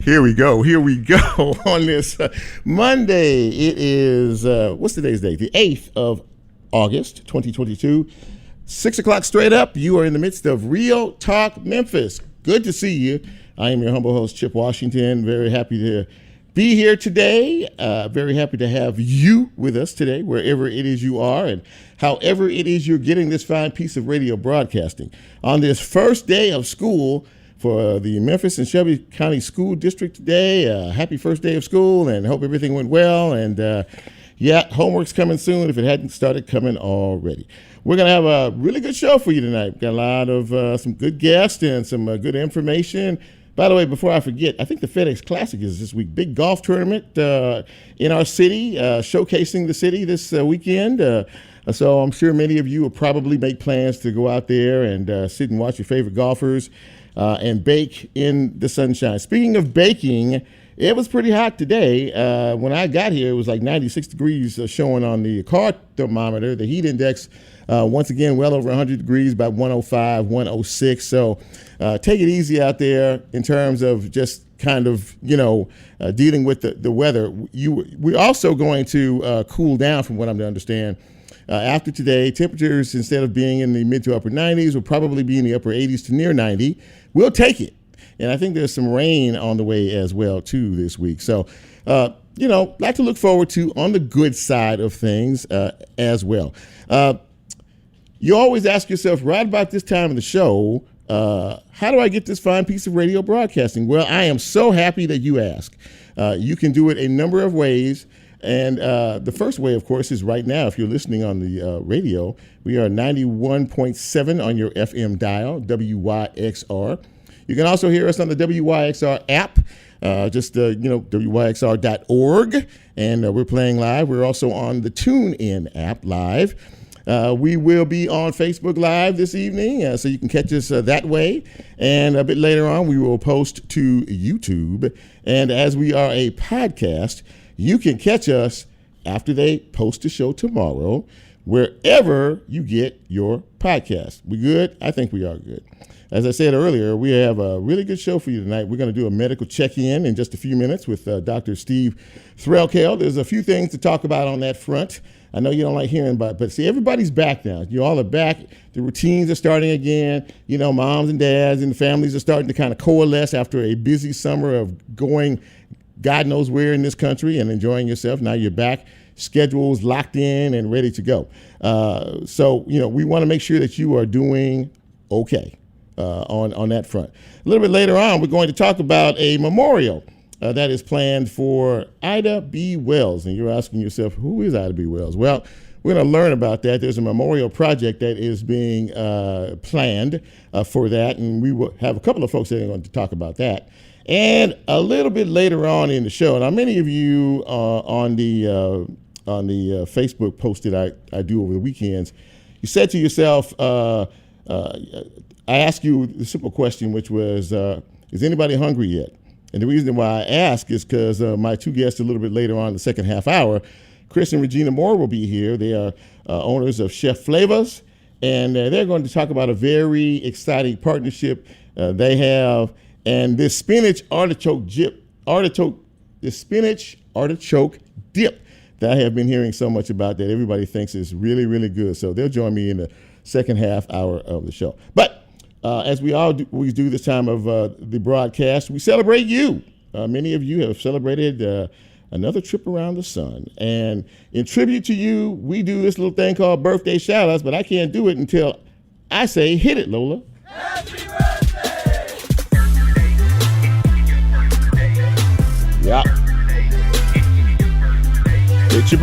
Here we go on this Monday. It is, what's today's date? The 8th of August, 2022. 6 o'clock straight up. You are in the midst of Real Talk Memphis. Good to see you. I am your humble host, Chip Washington. Very happy to be here today. Very happy to have you with us today, wherever it is you are and however it is you're getting this fine piece of radio broadcasting. On this first day of school for the Memphis and Shelby County School District today, happy first day of school and hope everything went well. And homework's coming soon if it hadn't started coming already. We're going to have a really good show for you tonight. We've got a lot of some good guests and some good information. By the way, before I forget, I think the FedEx Classic is this week. Big golf tournament in our city, showcasing the city this weekend. So I'm sure many of you will probably make plans to go out there and sit and watch your favorite golfers and bake in the sunshine. Speaking of baking, it was pretty hot today. When I got here, it was like 96 degrees showing on the car thermometer. The heat index, once again, well over 100 degrees, about 105, 106. So take it easy out there in terms of just kind of, dealing with the weather. We're also going to cool down from what I'm to understand. After today, temperatures, instead of being in the mid to upper 90s, will probably be in the upper 80s to near 90. We'll take it. And I think there's some rain on the way as well, too, this week. So, lot to look forward to on the good side of things as well. You always ask yourself right about this time of the show, how do I get this fine piece of radio broadcasting? Well, I am so happy that you ask. You can do it a number of ways. And the first way, of course, is right now, if you're listening on the radio, we are 91.7 on your FM dial, WYXR. You can also hear us on the WYXR app, WYXR.org, and we're playing live. We're also on the TuneIn app live. We will be on Facebook Live this evening, so you can catch us that way. And a bit later on, we will post to YouTube. And as we are a podcast, you can catch us after they post the show tomorrow, wherever you get your podcast. We good? I think we are good. As I said earlier, we have a really good show for you tonight. We're going to do a medical check-in in just a few minutes with Dr. Steve Threlkeld. There's a few things to talk about on that front. I know you don't like hearing about it, but see, everybody's back now. You all are back. The routines are starting again. Moms and dads and the families are starting to kind of coalesce after a busy summer of going God knows where in this country and enjoying yourself. Now you're back, schedules locked in and ready to go. So we want to make sure that you are doing okay on that front. A little bit later on, we're going to talk about a memorial that is planned for Ida B. Wells. And you're asking yourself, who is Ida B. Wells? Well, we're going to learn about that. There's a memorial project that is being planned for that, and we will have a couple of folks that are going to talk about that. And a little bit later on in the show, now many of you on the Facebook post that I do over the weekends, you said to yourself, I asked you the simple question, which was, is anybody hungry yet? And the reason why I ask is because my two guests a little bit later on in the second half hour, Chris and Regina Moore will be here. They are owners of Chef Flavors, and they're going to talk about a very exciting partnership they have. And this spinach artichoke dip that I have been hearing so much about that everybody thinks is really, really good. So they'll join me in the second half hour of the show. But as we always do this time of the broadcast, we celebrate you. Many of you have celebrated another trip around the sun. And in tribute to you, we do this little thing called birthday shout-outs, but I can't do it until I say, hit it, Lola. Happy birthday! Yeah. It's your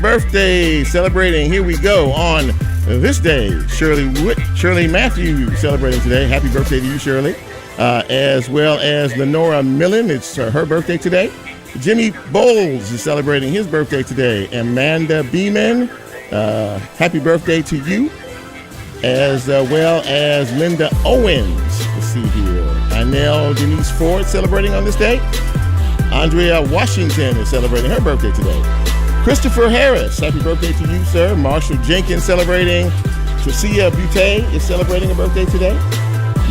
birthday. Celebrating. Here we go on this day. Shirley Matthews celebrating today. Happy birthday to you, Shirley. As well as Lenora Millen. It's her birthday today. Jimmy Bowles is celebrating his birthday today. Amanda Beeman, happy birthday to you. As well as Linda Owens. Let's see here. Inell Denise Ford celebrating on this day. Andrea Washington is celebrating her birthday today. Christopher Harris, happy birthday to you, sir. Marshall Jenkins celebrating. Tracia Butte is celebrating her birthday today.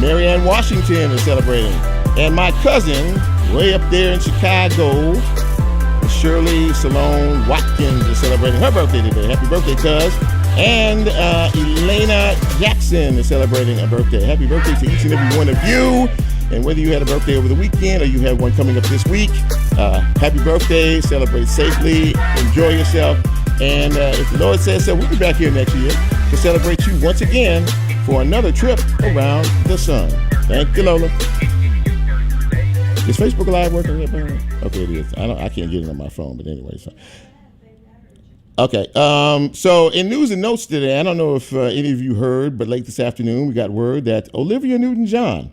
Marianne Washington is celebrating. And my cousin, Way up there in Chicago, Shirley Salone Watkins is celebrating her birthday today. Happy birthday, cuz. And Elena Jackson is celebrating a birthday. Happy birthday to each and every one of you. And whether you had a birthday over the weekend or you have one coming up this week, happy birthday, celebrate safely, enjoy yourself. And if the Lord says so, we'll be back here next year to celebrate you once again for another trip around the sun. Thank you, Lola. Is Facebook Live working yet, Barry? Okay, it is. I can't get it on my phone, but anyway. So. Okay. So in news and notes today, I don't know if any of you heard, but late this afternoon we got word that Olivia Newton-John,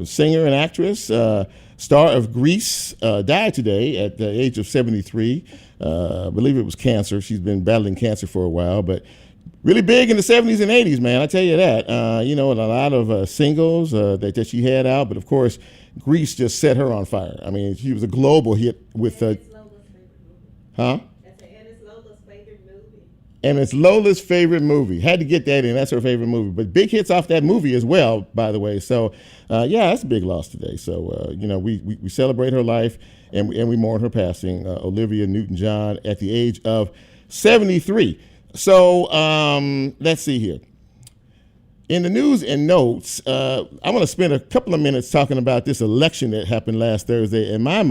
singer and actress, star of Grease, died today at the age of 73. I believe it was cancer. She's been battling cancer for a while, but really big in the 70s and 80s, man. I tell you that. And a lot of singles that she had out, but of course, Grease just set her on fire. I mean, she was a global hit with. Huh? And it's Lola's favorite movie. Had to get that in. That's her favorite movie. But big hits off that movie as well, by the way. So, that's a big loss today. So, we celebrate her life and we mourn her passing, Olivia Newton-John, at the age of 73. So, let's see here. In the news and notes, I want to spend a couple of minutes talking about this election that happened last Thursday. And my,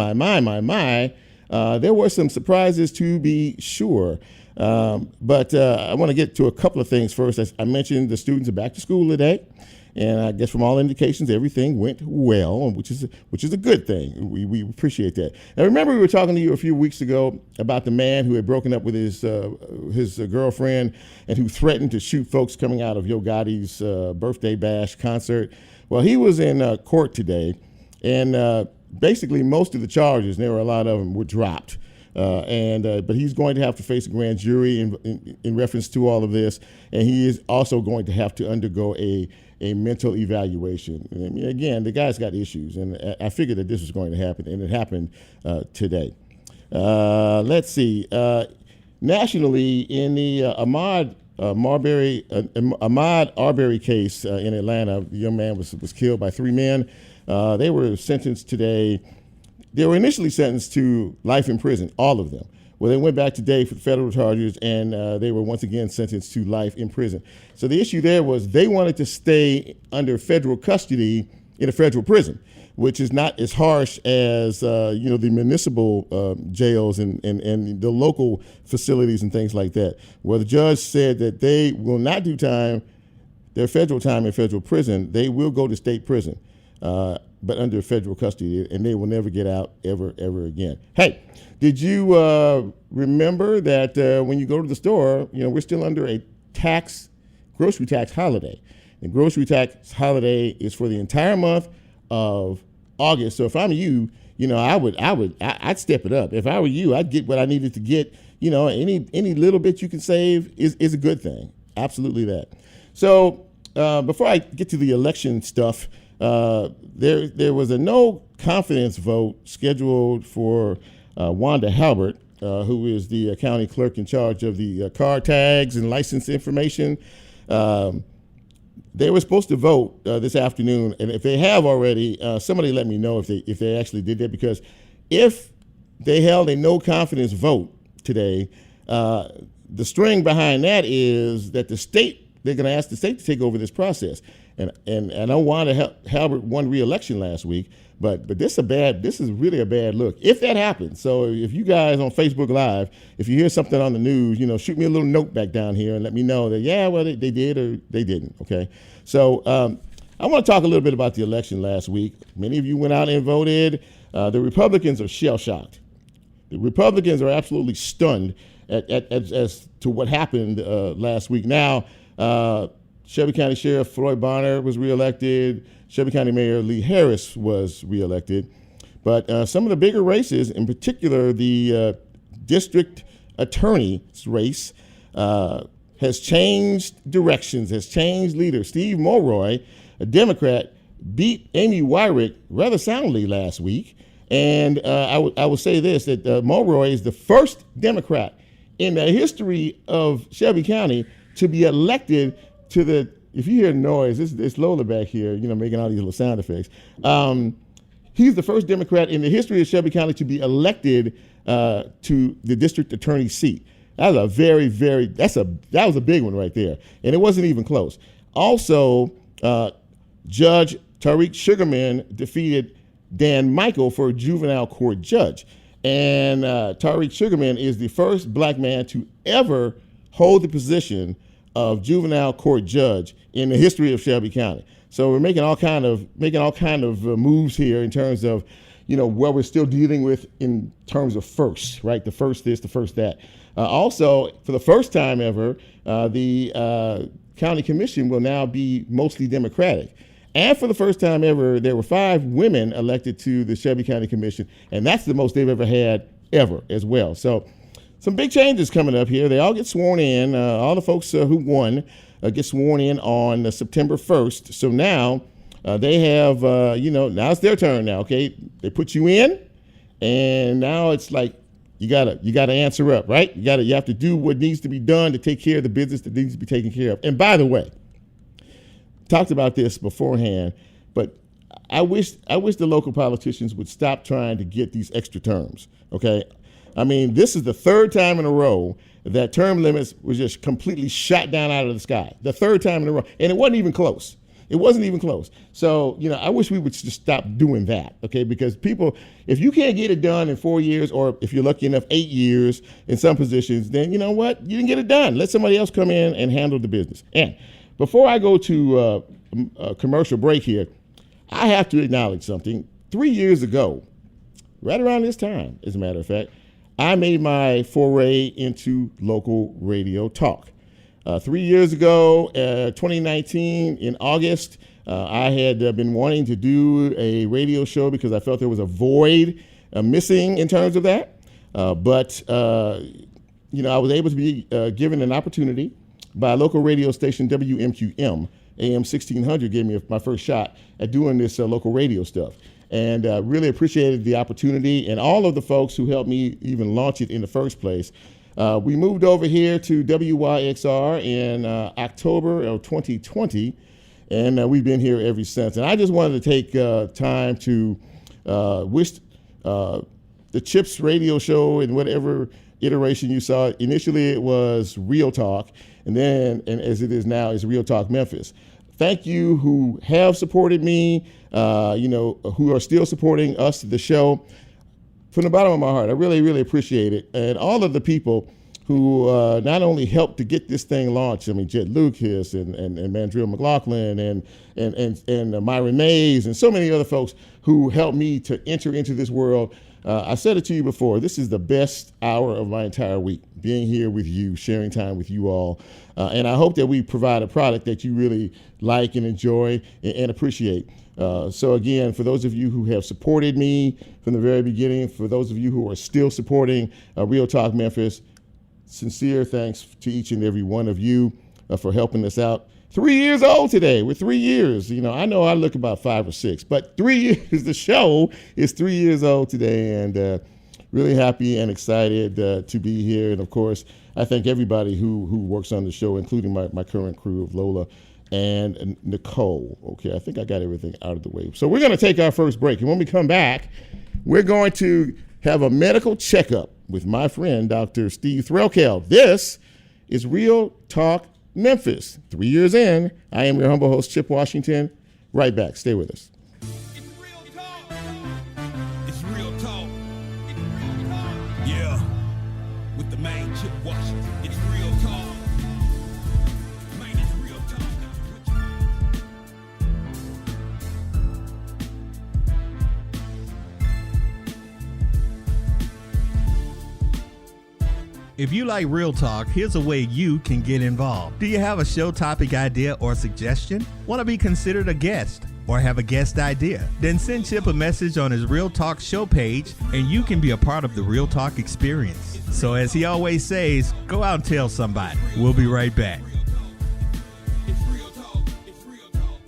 there were some surprises to be sure. But I want to get to a couple of things first. As I mentioned, the students are back to school today. And I guess from all indications, everything went well, which is a good thing. We appreciate that. Now, remember we were talking to you a few weeks ago about the man who had broken up with his girlfriend and who threatened to shoot folks coming out of Yo Gotti's birthday bash concert. Well, he was in court today, and basically most of the charges, and there were a lot of them, were dropped. But he's going to have to face a grand jury in reference to all of this, and he is also going to have to undergo a mental evaluation. I mean, again, the guy's got issues, and I figured that this was going to happen, and it happened today. Let's see. Nationally, in the Ahmaud Arbery case in Atlanta, the young man was killed by three men. They were sentenced today. They were initially sentenced to life in prison, all of them. Well, they went back today for the federal charges, and they were once again sentenced to life in prison. So the issue there was they wanted to stay under federal custody in a federal prison, which is not as harsh as the municipal jails and the local facilities and things like that. Well, the judge said that they will not do their federal time in federal prison. They will go to state prison, but under federal custody, and they will never get out ever again. Hey, did you remember that when you go to the store, we're still under a grocery tax holiday. The grocery tax holiday is for the entire month of August. So if I'm you, I'd step it up. If I were you, I'd get what I needed to get. Any little bit you can save is a good thing. Absolutely that. So before I get to the election stuff, there was a no confidence vote scheduled for Wanda Halbert, who is the county clerk in charge of the car tags and license information. They were supposed to vote this afternoon, and if they have already, somebody let me know if they actually did that, because if they held a no confidence vote today, the string behind that is that they're going to ask the state to take over this process. And I know Wanda Halbert won re-election last week, but this is really a bad look if that happens. So if you guys on Facebook Live, if you hear something on the news, shoot me a little note back down here and let me know that they did or they didn't. Okay, so I want to talk a little bit about the election last week. Many of you went out and voted. The Republicans are shell-shocked. The Republicans are absolutely stunned as to what happened last week. Now, Shelby County Sheriff Floyd Bonner was reelected. Shelby County Mayor Lee Harris was reelected. But some of the bigger races, in particular the district attorney's race, has changed directions, has changed leaders. Steve Mulroy, a Democrat, beat Amy Wyrick rather soundly last week. And I will say this, that Mulroy is the first Democrat in the history of Shelby County to be elected to the, if you hear noise, it's Lola back here, making all these little sound effects. He's the first Democrat in the history of Shelby County to be elected to the district attorney seat. That was a that was a big one right there, and it wasn't even close. Also, Judge Tariq Sugarman defeated Dan Michael for juvenile court judge. And Tariq Sugarman is the first black man to ever hold the position of juvenile court judge in the history of Shelby County. So we're making all kind of moves here in terms of, what we're still dealing with in terms of firsts, right? The first this, the first that. Also, for the first time ever, the county commission will now be mostly Democratic. And for the first time ever, there were 5 women elected to the Shelby County Commission, and that's the most they've ever had ever as well. So some big changes coming up here. They all get sworn in. All the folks who won get sworn in on September 1st. So now they have, now it's their turn now, okay? They put you in, and now it's like you gotta answer up, right? You have to do what needs to be done to take care of the business that needs to be taken care of. And by the way, talked about this beforehand, but I wish the local politicians would stop trying to get these extra terms, okay? I mean, this is the 3rd time in a row that term limits was just completely shot down out of the sky. The 3rd time in a row, and it wasn't even close. It wasn't even close. So, I wish we would just stop doing that, okay? Because people, if you can't get it done in 4 years, or if you're lucky enough, 8 years in some positions, then you know what? You didn't get it done. Let somebody else come in and handle the business. And before I go to a commercial break here, I have to acknowledge something. 3 years ago, right around this time, as a matter of fact, I made my foray into local radio talk. 3 years ago, 2019, in August, I had been wanting to do a radio show because I felt there was a void missing in terms of that. But I was able to be given an opportunity by a local radio station, WMQM, AM 1600, gave me my first shot at doing this local radio stuff. And really appreciated the opportunity and all of the folks who helped me even launch it in the first place. We moved over here to WYXR in October of 2020, and we've been here ever since. And I just wanted to take time to wish the CHIPS radio show in whatever iteration you saw. Initially, it was Real Talk, and as it is now, it's Real Talk Memphis. Thank you who have supported me, who are still supporting us, the show. From the bottom of my heart, I really, really appreciate it. And all of the people who not only helped to get this thing launched, I mean, Jed Lucas and Mandrill McLaughlin and Myron Mays and so many other folks who helped me to enter into this world. I said it to you before, this is the best hour of my entire week, being here with you, sharing time with you all. And I hope that we provide a product that you really like and enjoy and appreciate. So again, for those of you who have supported me from the very beginning, for those of you who are still supporting Real Talk Memphis, sincere thanks to each and every one of you for helping us out. 3 years old today. We're 3 years. I know I look about 5 or 6, but 3 years, the show is 3 years old today, and really happy and excited to be here. And of course, I thank everybody who works on the show, including my current crew of Lola and Nicole. Okay, I think I got everything out of the way. So we're going to take our first break. And when we come back, we're going to have a medical checkup with my friend, Dr. Steve Threlkeld. This is Real Talk Memphis. 3 years in, I am your humble host, Chip Washington. Right back. Stay with us. It's real talk. It's real talk. It's real talk. Yeah. With the man, Chip Washington. It's real talk. Man, it's real talk. If you like Real Talk, here's a way you can get involved. Do you have a show topic idea or suggestion? Want to be considered a guest or have a guest idea? Then send Chip a message on his Real Talk show page and you can be a part of the Real Talk experience. So as he always says, go out and tell somebody. We'll be right back. It's real talk. It's real talk.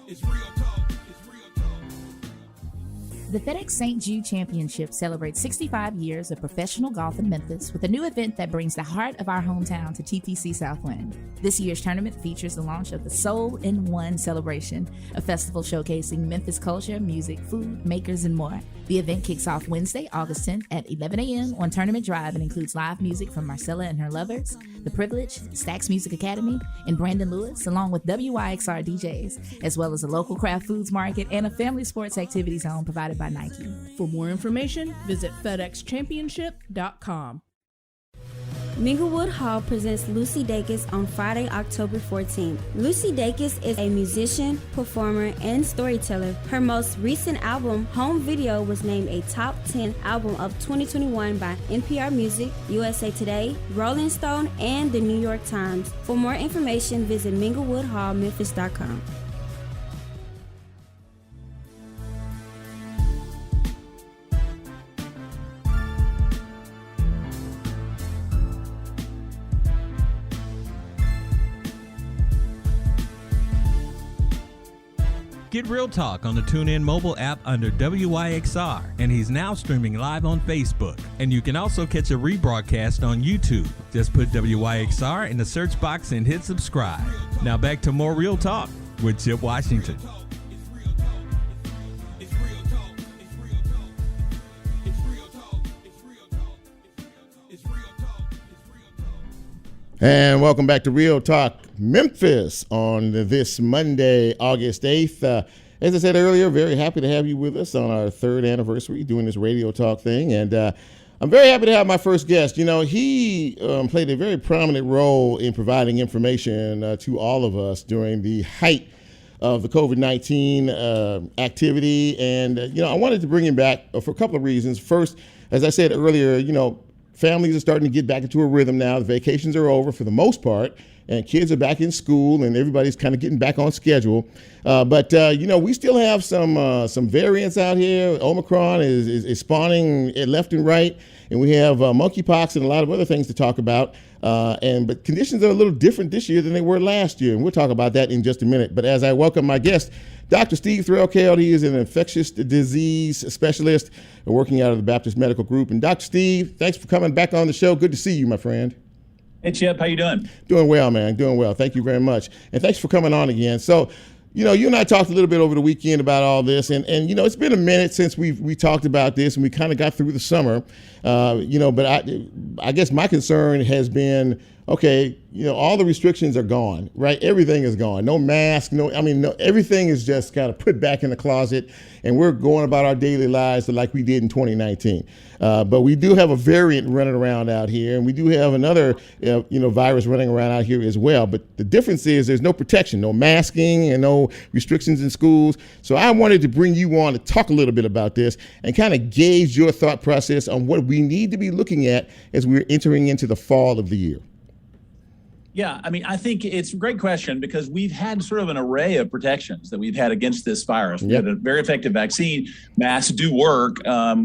It's real talk. It's real talk. The FedEx St. Jude Championship celebrates 65 years of professional golf in Memphis with a new event that brings the heart of our hometown to TPC Southwind. This year's tournament features the launch of the Soul in One celebration, a festival showcasing Memphis culture, music, food, makers, and more. The event kicks off Wednesday, August 10th at 11 a.m. on Tournament Drive and includes live music from Marcella and Her Lovers, The Privilege, Stax Music Academy, and Brandon Lewis, along with WYXR DJs, as well as a local craft foods market and a family sports activity zone provided by Nike. For more information, visit FedExChampionship.com. Minglewood Hall presents Lucy Dacus on Friday, October 14th. Lucy Dacus is a musician, performer, and storyteller. Her most recent album, Home Video, was named a top 10 album of 2021 by NPR Music, USA Today, Rolling Stone, and the New York Times. For more information, visit minglewoodhallmemphis.com. Get Real Talk on the TuneIn mobile app under WYXR, and he's now streaming live on Facebook. And you can also catch a rebroadcast on YouTube. Just put WYXR in the search box and hit subscribe. Now back to more Real Talk with Chip Washington. And welcome back to Real Talk Memphis on this Monday, August 8th. As I said earlier, very happy to have you with us on our third anniversary doing this radio talk thing. And I'm very happy to have my first guest. You know, he played a very prominent role in providing information to all of us during the height of the COVID-19 activity. And, you know, I wanted to bring him back for a couple of reasons. First, as I said earlier, you know, families are starting to get back into a rhythm now. The vacations are over for the most part, and kids are back in school, and everybody's kind of getting back on schedule. But you know, we still have some variants out here. Omicron is spawning left and right, and we have monkeypox and a lot of other things to talk about. But conditions are a little different this year than they were last year, and we'll talk about that in just a minute. But as I welcome my guest, Dr. Steve Threlkeld, he is an infectious disease specialist working out of the Baptist Medical Group. And Dr. Steve, thanks for coming back on the show. Good to see you, my friend. Hey, Chip, how you doing? Doing well, man. Doing well. Thank you very much. And thanks for coming on again. So, you know, you and I talked a little bit over the weekend about all this, and you know, it's been a minute since we talked about this, and we kind of got through the summer, you know, but I guess my concern has been, okay, you know, all the restrictions are gone, right? Everything is gone. No mask, no, everything is just kind of put back in the closet, and we're going about our daily lives like we did in 2019. But we do have a variant running around out here, and we do have another, you know, virus running around out here as well. But the difference is there's no protection, no masking, and no restrictions in schools. So I wanted to bring you on to talk a little bit about this and kind of gauge your thought process on what we need to be looking at as we're entering into the fall of the year. Yeah, I mean, I think it's a great question because we've had sort of an array of protections that we've had against this virus. We had a very effective vaccine. Masks do work.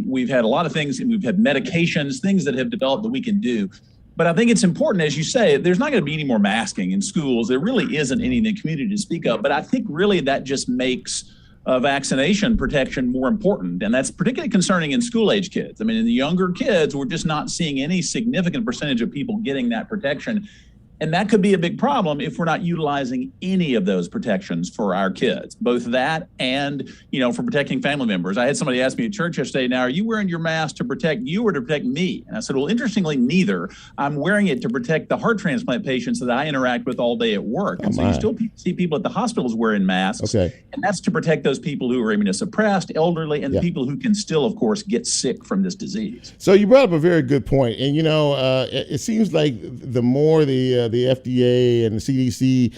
We've had a lot of things. We've had medications, things that have developed that we can do. But I think it's important, as you say, there's not going to be any more masking in schools. There really isn't any in the community to speak of. But I think really that just makes vaccination protection more important. And that's particularly concerning in school-age kids. I mean, in the younger kids, we're just not seeing any significant percentage of people getting that protection. And that could be a big problem if we're not utilizing any of those protections for our kids, both that and, you know, for protecting family members. I had somebody ask me at church yesterday, now, are you wearing your mask to protect you or to protect me? And I said, well, interestingly, neither. I'm wearing it to protect the heart transplant patients that I interact with all day at work. And so you still see people at the hospitals wearing masks. Okay. And that's to protect those people who are immunosuppressed, elderly, and people who can still, of course, get sick from this disease. So you brought up a very good point. And, you know, it seems like the more the FDA and the CDC,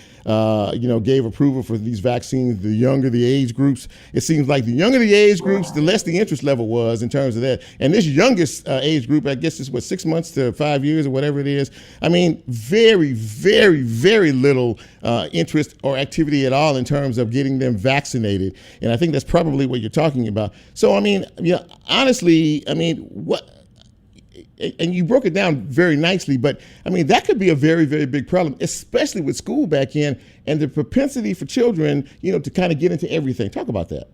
you know, gave approval for these vaccines, the younger the age groups. It seems like the younger the age groups, the less the interest level was in terms of that. And this youngest age group, I guess, is what, 6 months to 5 years or whatever it is. I mean, very, very, very little interest or activity at all in terms of getting them vaccinated. And I think that's probably what you're talking about. So, I mean, you know, honestly, I mean, what? And you broke it down very nicely, but I mean, that could be a very, very big problem, especially with school back in and the propensity for children, you know, to kind of get into everything. Talk about that.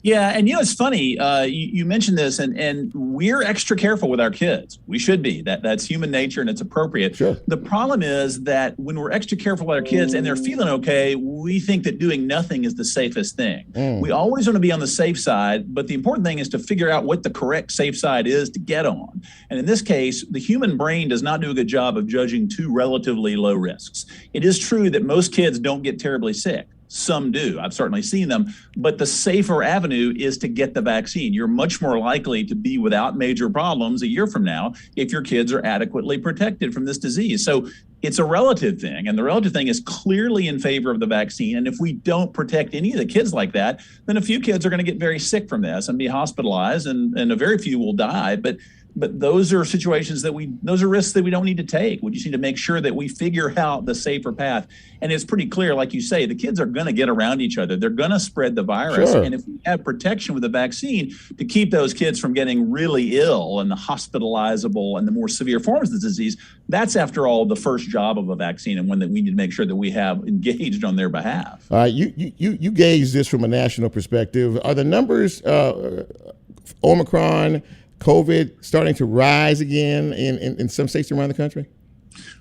Yeah, and it's funny. You mentioned this, and we're extra careful with our kids. We should be. That's human nature, and it's appropriate. Sure. The problem is that when we're extra careful with our kids and they're feeling okay, we think that doing nothing is the safest thing. We always want to be on the safe side, but the important thing is to figure out what the correct safe side is to get on. And in this case, the human brain does not do a good job of judging two relatively low risks. It is true that most kids don't get terribly sick. Some do. I've certainly seen them. But the safer avenue is to get the vaccine. You're much more likely to be without major problems a year from now if your kids are adequately protected from this disease. So it's a relative thing, and the relative thing is clearly in favor of the vaccine. And if we don't protect any of the kids like that, then a few kids are going to get very sick from this and be hospitalized, and a very few will die. But those are situations those are risks that we don't need to take. We just need to make sure that we figure out the safer path. And it's pretty clear, like you say, the kids are going to get around each other. They're going to spread the virus. Sure. And if we have protection with the vaccine to keep those kids from getting really ill and the hospitalizable and the more severe forms of the disease, that's, after all, the first job of a vaccine, and one that we need to make sure that we have engaged on their behalf. All right, you gauge this from a national perspective. Are the numbers, Omicron, COVID, starting to rise again in some states around the country?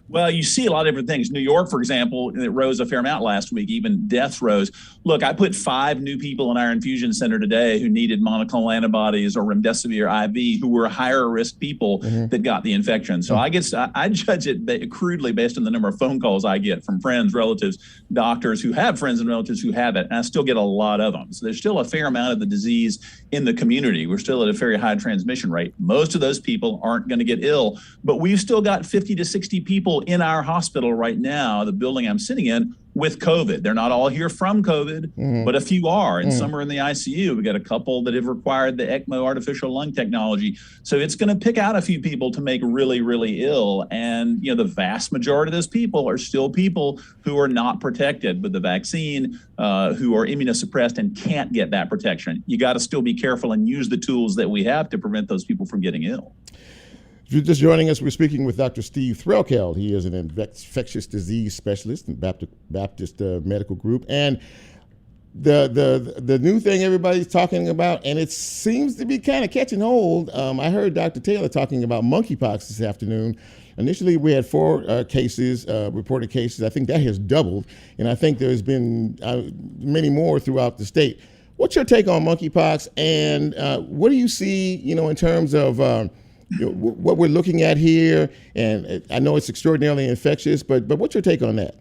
Well, you see a lot of different things. New York, for example, it rose a fair amount last week. Even deaths rose. Look, I put 5 new people in our infusion center today who needed monoclonal antibodies or remdesivir IV, who were higher risk people that got the infection. So I judge it crudely based on the number of phone calls I get from friends, relatives, doctors who have friends and relatives who have it. And I still get a lot of them. So there's still a fair amount of the disease in the community. We're still at a very high transmission rate. Most of those people aren't going to get ill, but we've still got 50 to 60 people in our hospital right now, the building I'm sitting in, with COVID. They're not all here from COVID, but a few are, and some are in the ICU. We got a couple that have required the ECMO artificial lung technology. So it's going to pick out a few people to make really, really ill. And, the vast majority of those people are still people who are not protected with the vaccine, who are immunosuppressed and can't get that protection. You got to still be careful and use the tools that we have to prevent those people from getting ill. If you're just joining us, we're speaking with Dr. Steve Threlkeld. He is an infectious disease specialist in Baptist Medical Group. And the new thing everybody's talking about, and it seems to be kind of catching hold. I heard Dr. Taylor talking about monkeypox this afternoon. Initially, we had 4 cases, reported cases. I think that has doubled, and I think there's been many more throughout the state. What's your take on monkeypox, and what do you see, in terms of what we're looking at here? And I know it's extraordinarily infectious, but what's your take on that?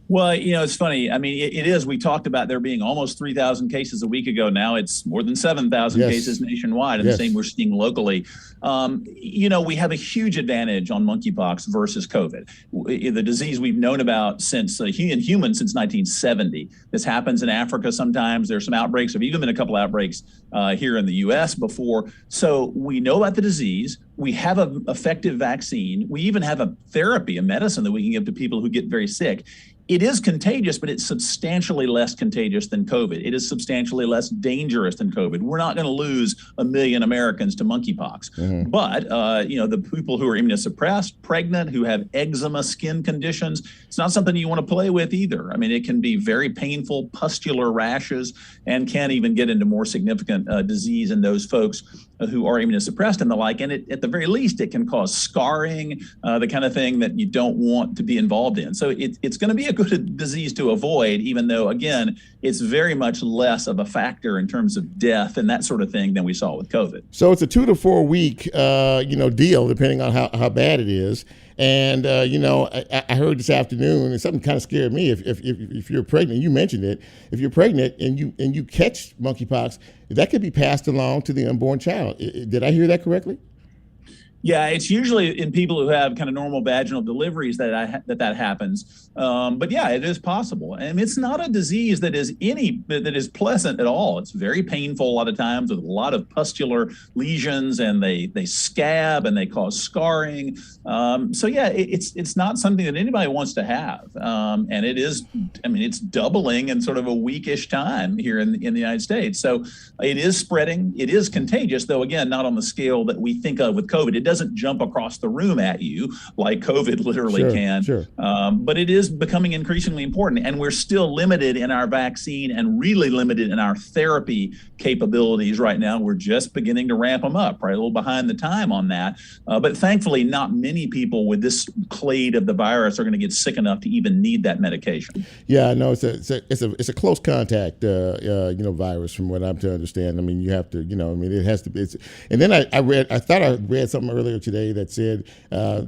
Well, it's funny. I mean, it is. We talked about there being almost 3,000 cases a week ago. Now it's more than 7,000 cases nationwide, and the same we're seeing locally. We have a huge advantage on monkeypox versus COVID. The disease we've known about since in humans since 1970. This happens in Africa sometimes. There's some outbreaks. There've even been a couple outbreaks here in the U.S. before. So we know about the disease. We have an effective vaccine. We even have a therapy, a medicine that we can give to people who get very sick. It is contagious, but it's substantially less contagious than COVID. It is substantially less dangerous than COVID. We're not going to lose 1 million Americans to monkeypox. But, the people who are immunosuppressed, pregnant, who have eczema skin conditions, it's not something you want to play with either. I mean, it can be very painful, pustular rashes, and can even get into more significant disease in those folks who are immunosuppressed and the like. And at the very least, it can cause scarring, the kind of thing that you don't want to be involved in. So it's going to be a good disease to avoid, even though, again, it's very much less of a factor in terms of death and that sort of thing than we saw with COVID. So it's a 2 to 4 week, deal, depending on how bad it is. And, I heard this afternoon, and something kind of scared me. If you're pregnant, you mentioned it, if you're pregnant and you catch monkeypox, that could be passed along to the unborn child. Did I hear that correctly? Yeah, it's usually in people who have kind of normal vaginal deliveries that happens. But yeah, it is possible. And it's not a disease that is pleasant at all. It's very painful a lot of times with a lot of pustular lesions, and they scab and they cause scarring. So yeah, it's not something that anybody wants to have. And it is, it's doubling in sort of a weekish time here in the United States. So it is spreading. It is contagious, though, again, not on the scale that we think of with COVID. It doesn't doesn't jump across the room at you like COVID literally can. Sure. But it is becoming increasingly important. And we're still limited in our vaccine and really limited in our therapy capabilities right now. We're just beginning to ramp them up, right? A little behind the time on that. But thankfully, not many people with this clade of the virus are going to get sick enough to even need that medication. Yeah, no, it's a close contact, virus from what I'm to understand. I mean, you have to, it has to be. And then I thought I read something earlier today that said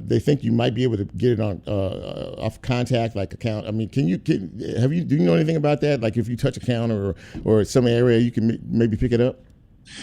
they think you might be able to get it on off contact, like account. I mean, do you know anything about that? Like if you touch a counter or some area, you can maybe pick it up?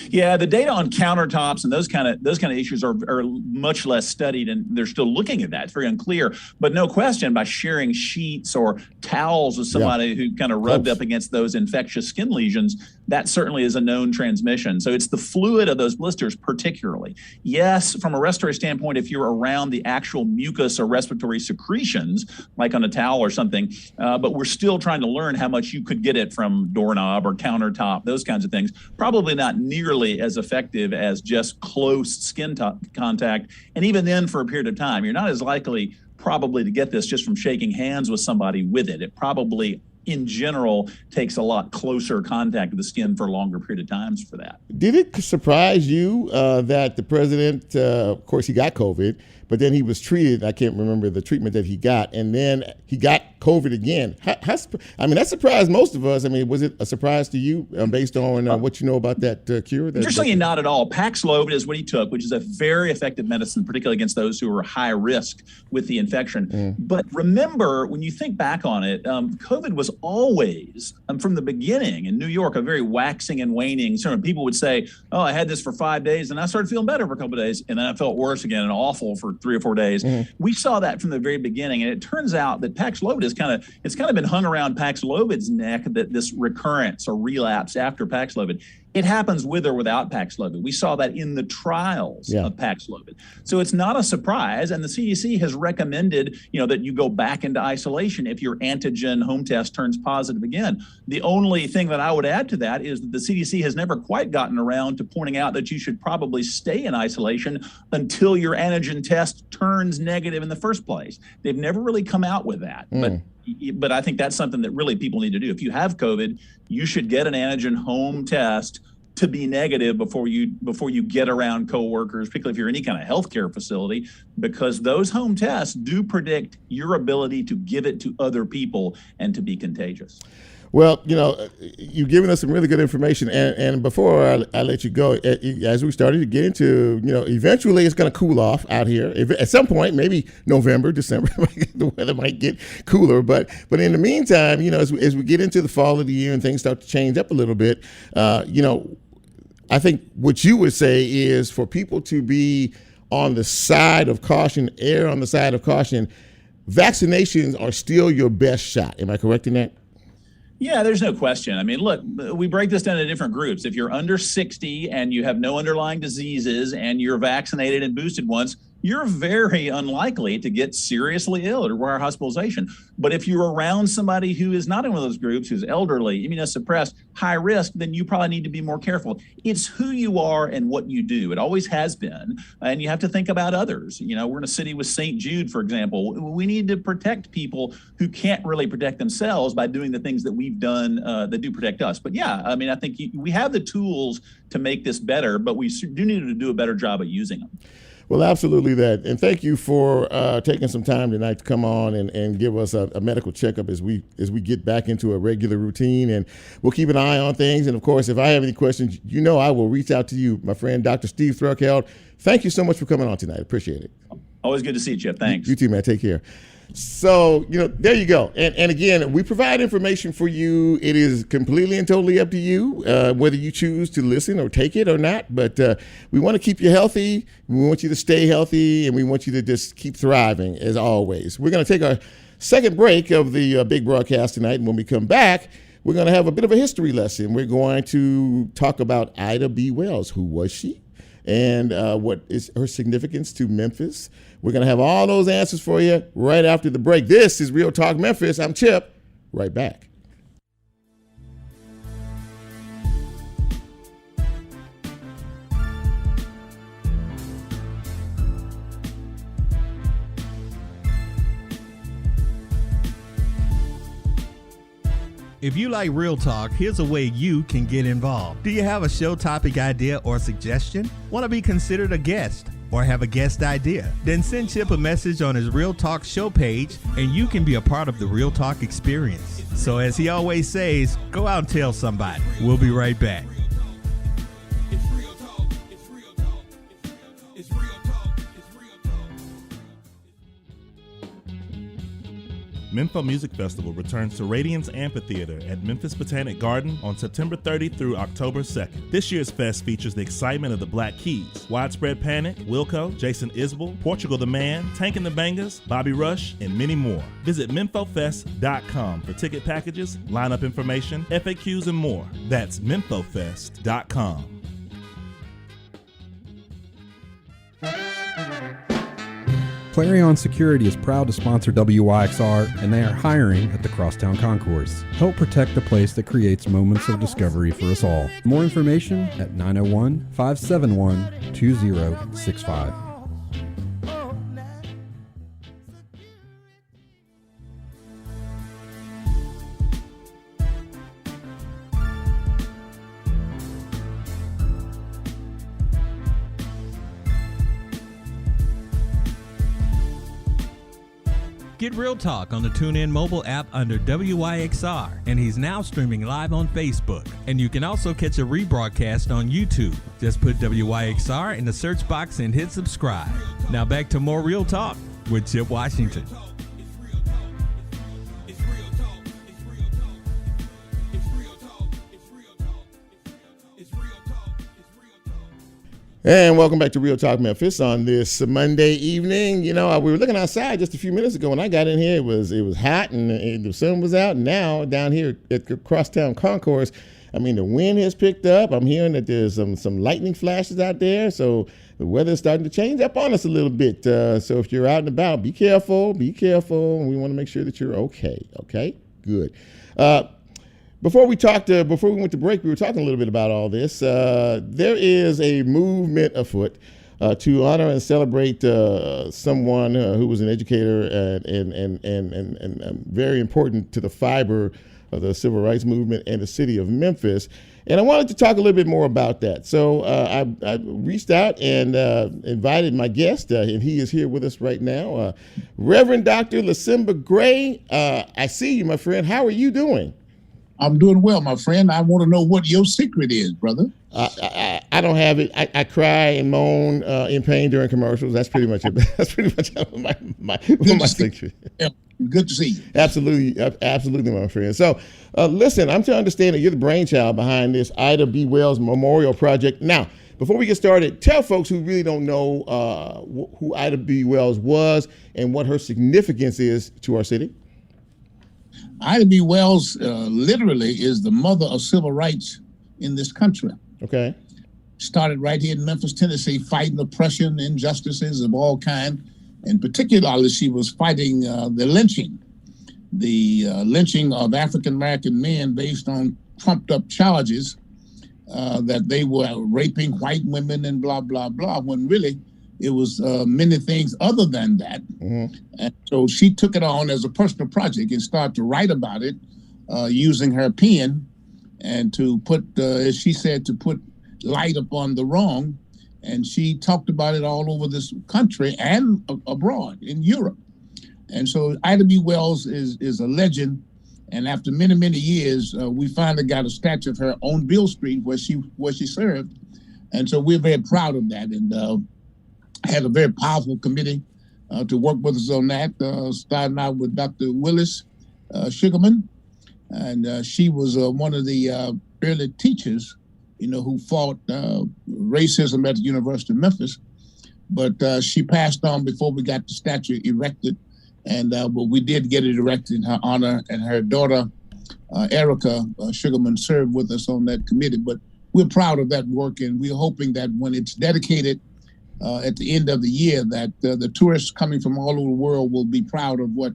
Yeah, the data on countertops and those kind of issues are much less studied, and they're still looking at that. It's very unclear. But no question, by sharing sheets or towels with somebody who kind of rubbed up against those infectious skin lesions, that certainly is a known transmission. So it's the fluid of those blisters particularly. Yes, from a respiratory standpoint, if you're around the actual mucus or respiratory secretions, like on a towel or something, but we're still trying to learn how much you could get it from doorknob or countertop, those kinds of things. Probably not nearly as effective as just close skin contact. And even then, for a period of time, you're not as likely probably to get this just from shaking hands with somebody with it. It probably, in general, takes a lot closer contact with the skin for a longer period of times for that. Did it surprise you that the president, of course, he got COVID, but then he was treated, I can't remember the treatment that he got, and then he got COVID again? That surprised most of us. I mean, was it a surprise to you based on what you know about that cure? Interestingly, not at all. Paxlovid is what he took, which is a very effective medicine, particularly against those who are high risk with the infection. But remember, when you think back on it, COVID was always, from the beginning in New York, a very waxing and waning. Sort of people would say, oh, I had this for 5 days, and I started feeling better for a couple of days, and then I felt worse again and awful for 3 or 4 days. We saw that from the very beginning, and it turns out that Paxlovid is kind of been hung around Paxlovid's neck, that this recurrence or relapse after Paxlovid. It happens with or without Paxlovid. We saw that in the trials of Paxlovid. So it's not a surprise. And the CDC has recommended, that you go back into isolation if your antigen home test turns positive again. The only thing that I would add to that is that the CDC has never quite gotten around to pointing out that you should probably stay in isolation until your antigen test turns negative in the first place. They've never really come out with that. But I think that's something that really people need to do. If you have COVID, you should get an antigen home test to be negative before you get around coworkers, particularly if you're in any kind of healthcare facility, because those home tests do predict your ability to give it to other people and to be contagious. Well, you've given us some really good information. And before I let you go, as we started to get into, eventually it's going to cool off out here. At some point, maybe November, December, the weather might get cooler. But in the meantime, as we get into the fall of the year and things start to change up a little bit, I think what you would say is for people to be on the side of caution, err on the side of caution, vaccinations are still your best shot. Am I correct in that? Yeah, there's no question. I mean, look, we break this down into different groups. If you're under 60 and you have no underlying diseases and you're vaccinated and boosted once, you're very unlikely to get seriously ill or require hospitalization. But if you're around somebody who is not in one of those groups, who's elderly, immunosuppressed, high risk, then you probably need to be more careful. It's who you are and what you do. It always has been. And you have to think about others. We're in a city with St. Jude, for example. We need to protect people who can't really protect themselves by doing the things that we've done that do protect us. But yeah, I mean, I think we have the tools to make this better, but we do need to do a better job at using them. Well, absolutely that. And thank you for taking some time tonight to come on and give us a medical checkup as we get back into a regular routine. And we'll keep an eye on things. And, of course, if I have any questions, I will reach out to you, my friend, Dr. Steve Threlkeld. Thank you so much for coming on tonight. Appreciate it. Always good to see you, Chip. Thanks. You too, man. Take care. So, there you go. And again, we provide information for you. It is completely and totally up to you whether you choose to listen or take it or not. But we want to keep you healthy. We want you to stay healthy, and we want you to just keep thriving as always. We're going to take our second break of the big broadcast tonight. And when we come back, we're going to have a bit of a history lesson. We're going to talk about Ida B. Wells. Who was she? And what is her significance to Memphis? We're going to have all those answers for you right after the break. This is Real Talk Memphis. I'm Chip. Right back. If you like Real Talk, here's a way you can get involved. Do you have a show topic idea or suggestion? Want to be considered a guest or have a guest idea? Then send Chip a message on his Real Talk show page and you can be a part of the Real Talk experience. So as he always says, go out and tell somebody. We'll be right back. It's real talk. It's real talk. It's real talk. It's real talk. Mempho Music Festival returns to Radiance Amphitheater at Memphis Botanic Garden on September 30th through October 2nd. This year's fest features the excitement of the Black Keys, Widespread Panic, Wilco, Jason Isbell, Portugal the Man, Tank and the Bangers, Bobby Rush, and many more. Visit memphofest.com for ticket packages, lineup information, FAQs, and more. That's memphofest.com. Clarion Security is proud to sponsor WYXR, and they are hiring at the Crosstown Concourse. Help protect the place that creates moments of discovery for us all. More information at 901-571-2065. Get Real Talk on the TuneIn mobile app under WYXR, and he's now streaming live on Facebook. And you can also catch a rebroadcast on YouTube. Just put WYXR in the search box and hit subscribe. Now back to more Real Talk with Chip Washington. And welcome back to Real Talk Memphis on this Monday evening. You know, we were looking outside just a few minutes ago when I got in here. It was hot and the sun was out. And now down here at the Crosstown Concourse, I mean, the wind has picked up. I'm hearing that there's some lightning flashes out there. So the weather's starting to change up on us a little bit. So if you're out and about, be careful. We want to make sure that you're okay. Okay, good. Before we went to break, we were talking a little bit about all this. There is a movement afoot to honor and celebrate someone who was an educator and very important to the fiber of the civil rights movement and the city of Memphis. And I wanted to talk a little bit more about that. So I reached out and invited my guest, and he is here with us right now, Reverend Dr. LaSimba Gray. I see you, my friend. How are you doing? I'm doing well, my friend. I want to know what your secret is, brother. I don't have it. I cry and moan in pain during commercials. That's pretty much it. That's pretty much my secret. Yeah, good to see you. Absolutely, my friend. So, listen, I'm to understand that you're the brainchild behind this Ida B. Wells Memorial Project. Now, before we get started, tell folks who really don't know who Ida B. Wells was and what her significance is to our city. Ida B. Wells literally is the mother of civil rights in this country. Okay. Started right here in Memphis, Tennessee, fighting oppression, injustices of all kinds. And particularly, she was fighting the lynching of African-American men based on trumped-up charges that they were raping white women and blah, blah, blah, when really it was many things other than that. Mm-hmm. And so she took it on as a personal project and started to write about it using her pen and to put, as she said, to put light upon the wrong. And she talked about it all over this country and abroad in Europe. And so Ida B. Wells is a legend. And after many, many years, we finally got a statue of her on Beale Street where she served. And so we're very proud of that. And had a very powerful committee to work with us on that, starting out with Dr. Willis Sugarman. And she was one of the early teachers, who fought racism at the University of Memphis. But she passed on before we got the statue erected. And but we did get it erected in her honor. And her daughter, Erica Sugarman, served with us on that committee. But we're proud of that work. And we're hoping that when it's dedicated, at the end of the year, that the tourists coming from all over the world will be proud of what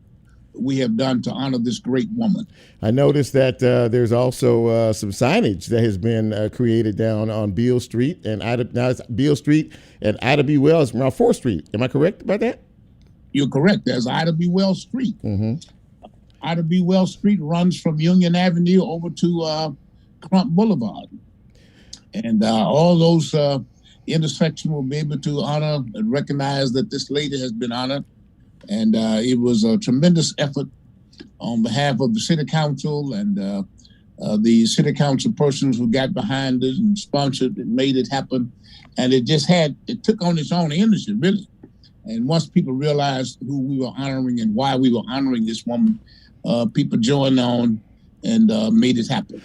we have done to honor this great woman. I noticed that there's also some signage that has been created down on Beale Street, and now it's Beale Street and Ida B. Wells around 4th Street. Am I correct about that? You're correct. There's Ida B. Wells Street. Mm-hmm. Ida B. Wells Street runs from Union Avenue over to Crump Boulevard. And all those intersections will be able to honor and recognize that this lady has been honored. And it was a tremendous effort on behalf of the city council and the city council persons who got behind it and sponsored and made it happen. And it took on its own energy, really. And once people realized who we were honoring and why we were honoring this woman, people joined on and made it happen.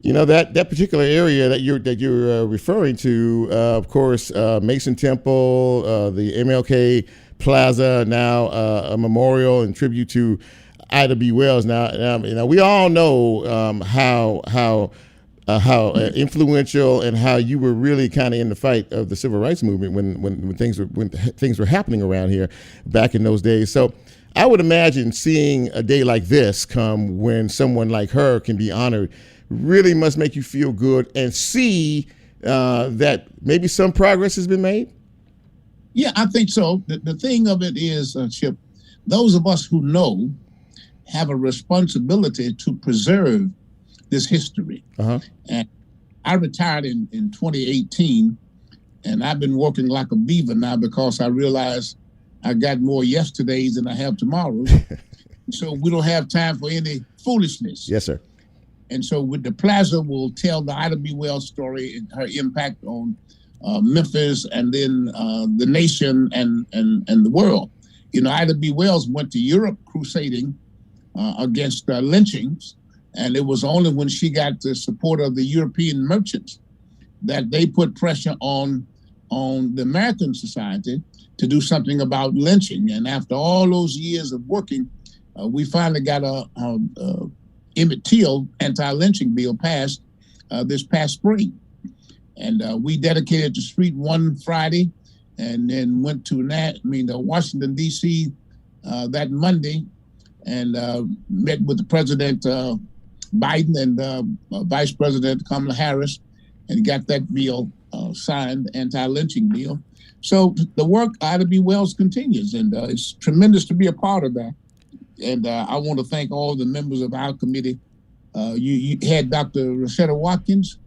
You know, that particular area that you're referring to, of course, Mason Temple, the MLK Plaza, now a memorial and tribute to Ida B. Wells. Now, we all know how influential and how you were really kind of in the fight of the civil rights movement when things were happening around here back in those days. So I would imagine seeing a day like this come when someone like her can be honored really must make you feel good and see that maybe some progress has been made. Yeah, I think so. The thing of it is, Chip, those of us who know have a responsibility to preserve this history. Uh-huh. And I retired in 2018, and I've been working like a beaver now because I realized I got more yesterdays than I have tomorrows. So we don't have time for any foolishness. Yes, sir. And so with the plaza, we'll tell the Ida B. Wells story and her impact on Memphis and then the nation and the world. You know, Ida B. Wells went to Europe crusading against lynchings. And it was only when she got the support of the European merchants that they put pressure on the American society to do something about lynching. And after all those years of working, we finally got a Emmett Till anti-lynching bill passed this past spring. And we dedicated the street one Friday and then went to Washington, D.C. That Monday and met with the President Biden and Vice President Kamala Harris and got that bill signed, anti-lynching bill. So the work Ida B. Wells continues, and it's tremendous to be a part of that. And I want to thank all the members of our committee. You had Dr. Rashida Watkins.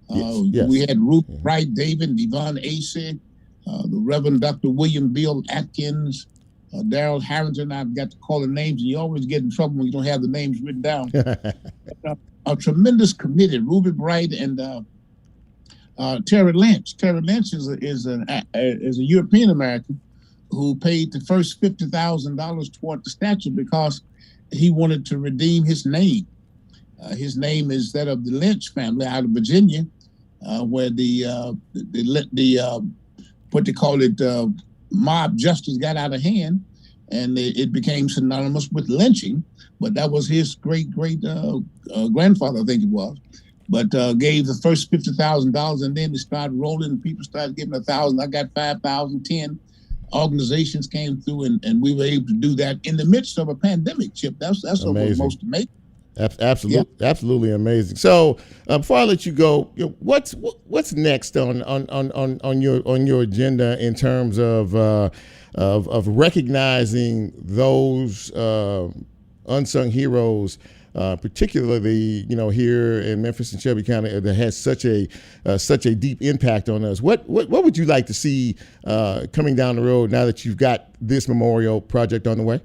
Yes. We had Ruth Wright David, Yvonne Acey, the Reverend Dr. William Bill Atkins, Daryl Harrington. I've got to call the names, and you always get in trouble when you don't have the names written down. A tremendous committee, Ruby Bright and Terry Lynch. Terry Lynch is a European American who paid the first $50,000 toward the statue because he wanted to redeem his name. His name is that of the Lynch family out of Virginia, where the what they call it, mob justice got out of hand, and it became synonymous with lynching. But that was his great grandfather, I think it was. But gave the first $50,000, and then it started rolling. And people started giving 1,000. I got 5,000, 10 organizations came through, and we were able to do that in the midst of a pandemic. Chip, that's what was most amazing. Absolutely amazing. So before I let you go, what's next on your agenda in terms of recognizing those unsung heroes, particularly here in Memphis and Shelby County, that has such a deep impact on us? What would you like to see coming down the road now that you've got this memorial project on the way?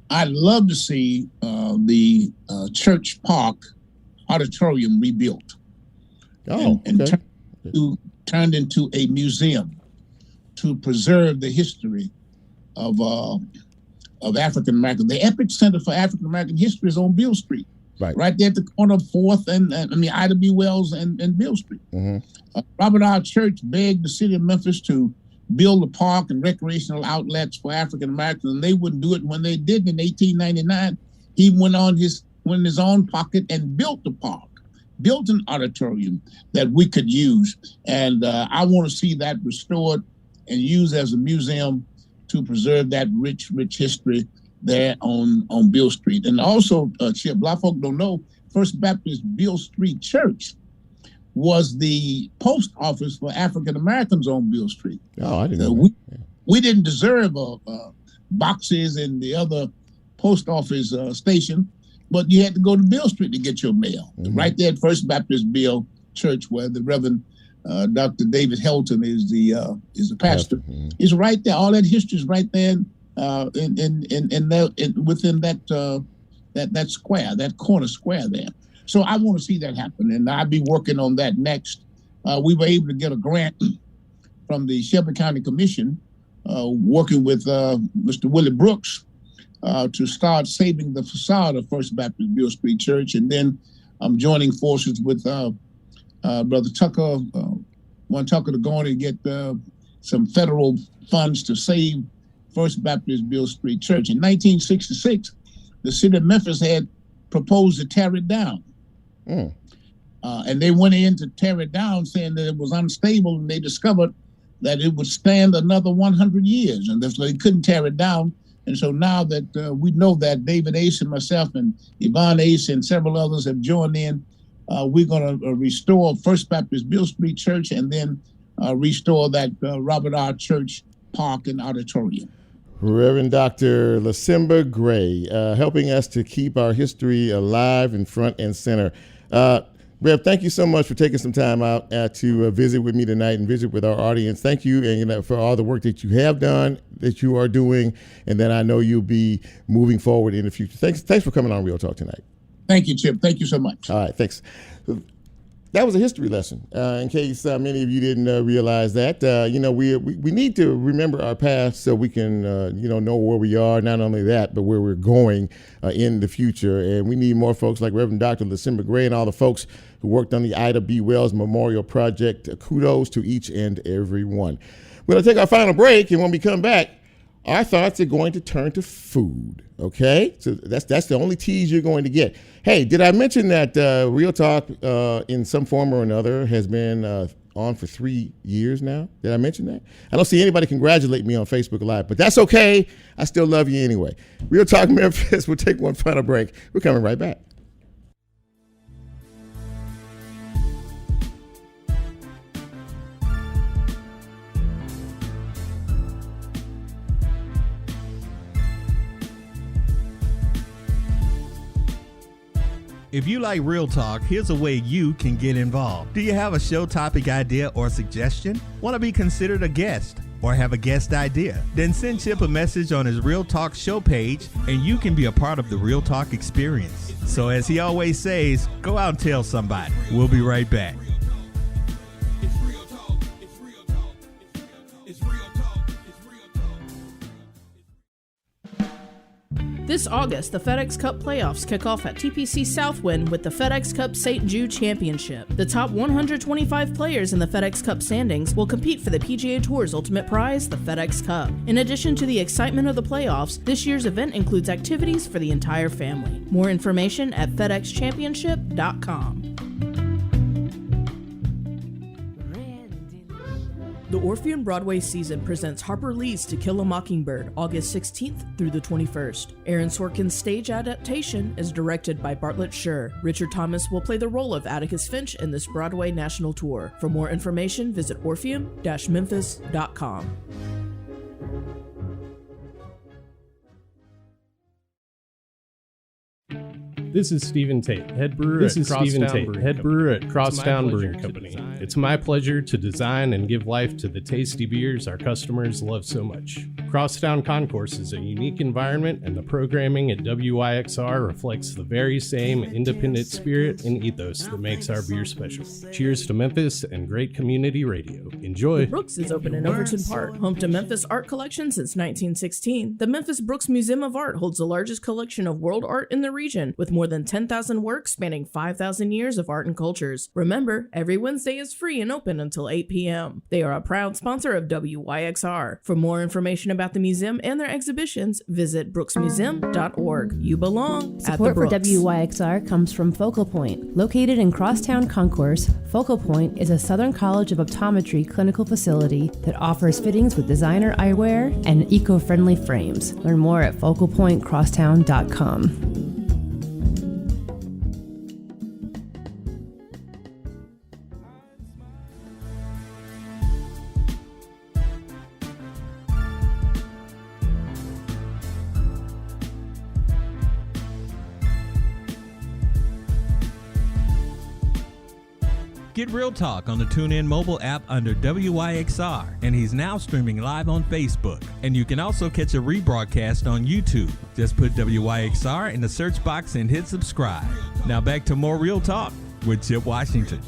I'd love to see the Church Park auditorium rebuilt and turned into a museum to preserve the history of African American. The Epic Center for African American History is on Beale Street, right there at the corner of 4th and Ida B. Wells and Beale Street. Mm-hmm. Robert R. Church begged the city of Memphis to build a park and recreational outlets for African Americans, and they wouldn't do it. When they did in 1899, he went in his own pocket and built the park, built an auditorium that we could use. And I want to see that restored and used as a museum to preserve that rich history there on Beale Street. And also, Chip, a lot of folk don't know, First Baptist Beale Street Church was the post office for African Americans on Beale Street. Oh, I didn't know. We didn't deserve boxes and the other post office station, but you had to go to Beale Street to get your mail. Right there at First Baptist Beale Church, where the Reverend Dr. David Helton is the pastor. It's right there. All that history is right there within that square, that corner square there. So I want to see that happen, and I'll be working on that next. We were able to get a grant from the Shelby County Commission, working with Mr. Willie Brooks, to start saving the facade of First Baptist Beale Street Church. And then I'm joining forces with Brother Tucker, Tucker to go on and get some federal funds to save First Baptist Beale Street Church. In 1966, the city of Memphis had proposed to tear it down. And they went in to tear it down, saying that it was unstable, and they discovered that it would stand another 100 years, and so they couldn't tear it down. And so now that we know that David Ace and myself and Yvonne Ace and several others have joined in, we're going to restore First Baptist Beale Street Church, and then restore that Robert R. Church Park and Auditorium. Reverend Dr. LaSimba Gray, helping us to keep our history alive in front and center. Rev, thank you so much for taking some time out to visit with me tonight and visit with our audience. Thank you, and for all the work that you have done, that you are doing, and that I know you'll be moving forward in the future. Thanks for coming on Real Talk tonight. Thank you, Chip. Thank you so much. All right, thanks. That was a history lesson. In case many of you didn't realize that, we need to remember our past so we can, know where we are. Not only that, but where we're going in the future. And we need more folks like Reverend Dr. LaSimba Gray and all the folks who worked on the Ida B. Wells Memorial Project. Kudos to each and every one. We're going to take our final break, and when we come back, our thoughts are going to turn to food, okay? So that's the only tease you're going to get. Hey, did I mention that Real Talk in some form or another has been on for 3 years now? Did I mention that? I don't see anybody congratulate me on Facebook Live, but that's okay. I still love you anyway. Real Talk Memphis, we'll take one final break. We're coming right back. If you like Real Talk, here's a way you can get involved. Do you have a show topic idea or suggestion? Want to be considered a guest or have a guest idea? Then send Chip a message on his Real Talk show page, and you can be a part of the Real Talk experience. So as he always says, go out and tell somebody. We'll be right back. This August, the FedEx Cup playoffs kick off at TPC Southwind with the FedEx Cup St. Jude Championship. The top 125 players in the FedEx Cup standings will compete for the PGA Tour's ultimate prize, the FedEx Cup. In addition to the excitement of the playoffs, this year's event includes activities for the entire family. More information at FedExChampionship.com. The Orpheum Broadway season presents Harper Lee's To Kill a Mockingbird, August 16th through the 21st. Aaron Sorkin's stage adaptation is directed by Bartlett Sher. Richard Thomas will play the role of Atticus Finch in this Broadway national tour. For more information, visit orpheum-memphis.com. This is Stephen Tate, head brewer at Crosstown Brewing Company. It's my pleasure to design and give life to the tasty beers our customers love so much. Crosstown Concourse is a unique environment, and the programming at WYXR reflects the very same independent spirit and ethos that makes our beer special. Cheers to Memphis and great community radio. Enjoy. The Brooks is open in Overton Park. Home to Memphis art collection since 1916, the Memphis Brooks Museum of Art holds the largest collection of world art in the region, with more than 10,000 works spanning 5,000 years of art and cultures. Remember, every Wednesday is free and open until 8 p.m. They are a proud sponsor of WYXR. For more information about the museum and their exhibitions, visit brooksmuseum.org. You belong at the Support for Brooks. WYXR comes from Focal Point. Located in Crosstown Concourse, Focal Point is a Southern College of Optometry clinical facility that offers fittings with designer eyewear and eco-friendly frames. Learn more at focalpointcrosstown.com. Get Real Talk on the TuneIn mobile app under WYXR, and he's now streaming live on Facebook. And you can also catch a rebroadcast on YouTube. Just put WYXR in the search box and hit subscribe. Now back to more Real Talk with Chip Washington.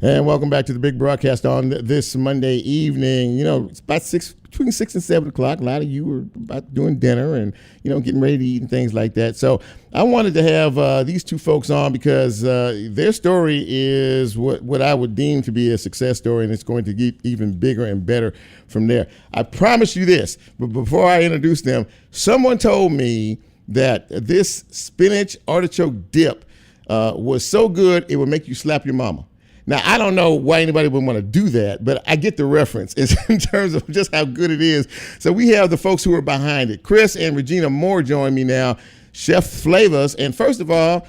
And welcome back to the big broadcast on this Monday evening. You know, it's about between 6 and 7 o'clock. A lot of you are about doing dinner and, you know, getting ready to eat and things like that. So I wanted to have these two folks on because their story is what I would deem to be a success story, and it's going to get even bigger and better from there. I promise you this, but before I introduce them, someone told me that this spinach artichoke dip was so good it would make you slap your mama. Now, I don't know why anybody would want to do that, but I get the reference in terms of just how good it is. So we have the folks who are behind it. Chris and Regina Moore join me now, Chef Flavors. And first of all,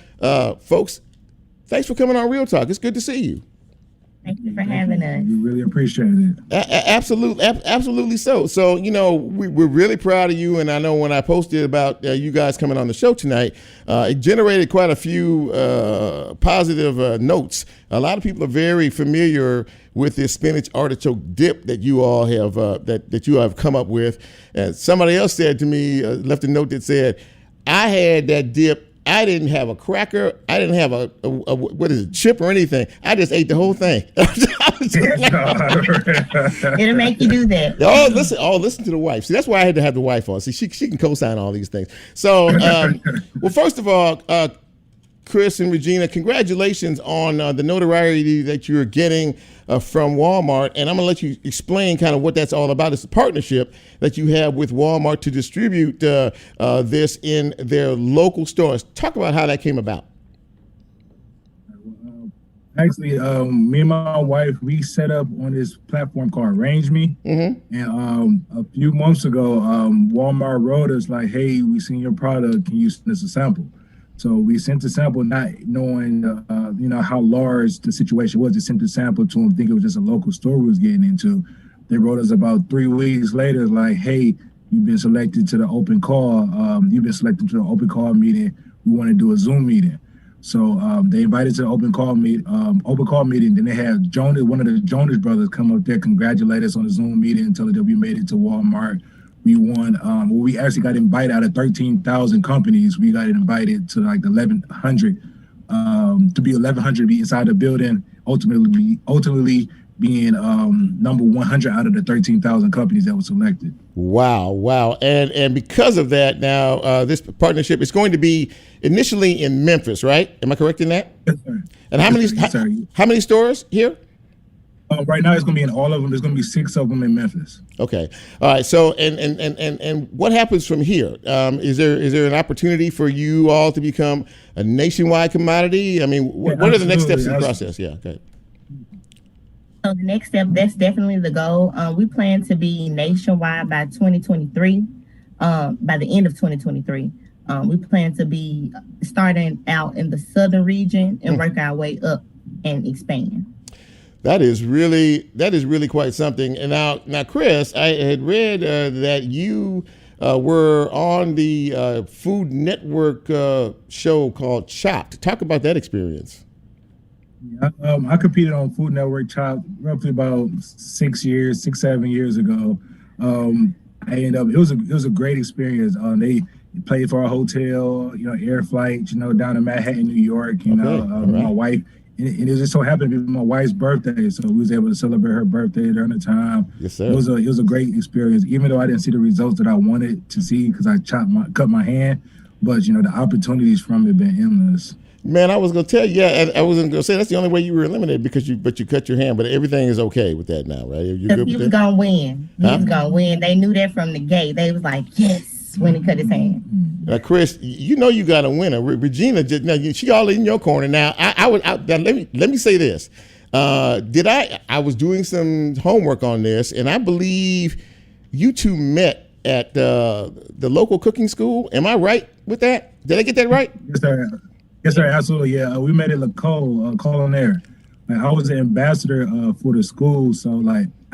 folks, thanks for coming on Real Talk. It's good to see you. Thank you for having us. We really appreciate it. Absolutely so. So, you know, we're really proud of you. And I know when I posted about you guys coming on the show tonight, it generated quite a few positive notes. A lot of people are very familiar with this spinach artichoke dip that you all have that you have come up with. And somebody else said to me, left a note that said, I had that dip. I didn't have a cracker. I didn't have a what is it, chip or anything. I just ate the whole thing. It'll make you do that. Listen to the wife. See, that's why I had to have the wife on. See, she can co-sign all these things. So, well, first of all, Chris and Regina, congratulations on the notoriety that you're getting from Walmart. And I'm going to let you explain kind of what that's all about. It's a partnership that you have with Walmart to distribute this in their local stores. Talk about how that came about. Actually, me and my wife, we set up on this platform called Arrange Me. Mm-hmm. And a few months ago, Walmart wrote us like, hey, we seen your product. Can you send us a sample? So we sent the sample not knowing, how large the situation was. They sent the sample to them, think it was just a local store we was getting into. They wrote us about 3 weeks later, like, hey, you've been selected to the open call. You've been selected to the open call meeting. We want to do a Zoom meeting. So they invited to the open call meeting. Then they had Jonas, one of the Jonas brothers, come up there, congratulate us on the Zoom meeting and tell us that we made it to Walmart. We won. We actually got invited out of 13,000 companies. We got invited to like 1,100 to be 1,100 be inside the building. Ultimately being number 100 out of the 13,000 companies that were selected. Wow. And because of that, now this partnership is going to be initially in Memphis, right? Am I correct in that? Yes, sir. And how many stores here? Right now, it's going to be in all of them. There's going to be 6 of them in Memphis. Okay. All right. So, and what happens from here? Is there an opportunity for you all to become a nationwide commodity? I mean, what are the next steps in the process? Yeah. Okay. So the next step, that's definitely the goal. We plan to be nationwide by 2023. By the end of 2023, we plan to be starting out in the southern region and work our way up and expand. That is really quite something. And now, Chris, I had read that you were on the Food Network show called Chopped. Talk about that experience. I competed on Food Network Chopped roughly about 7 years ago. I ended up. It was a great experience. They played for our hotel, air flight, down in Manhattan, New York. My wife. And it just so happened to be my wife's birthday, so we was able to celebrate her birthday during the time. Yes, sir. It was a great experience, even though I didn't see the results that I wanted to see because I cut my hand. But the opportunities from it been endless. Man, I was gonna tell you, I wasn't gonna say that's the only way you were eliminated because you cut your hand, but everything is okay with that now, right? You're good. He was gonna win. He was gonna win. They knew that from the gate. They was like, yes, when he cut his hand. Now, Chris, you got a winner. Regina, she all in your corner. Now, let me say this. I was doing some homework on this, and I believe you two met at the local cooking school. Am I right with that? Did I get that right? Yes, sir. Absolutely. Yeah, we met at La Culinary. I was the ambassador for the school, so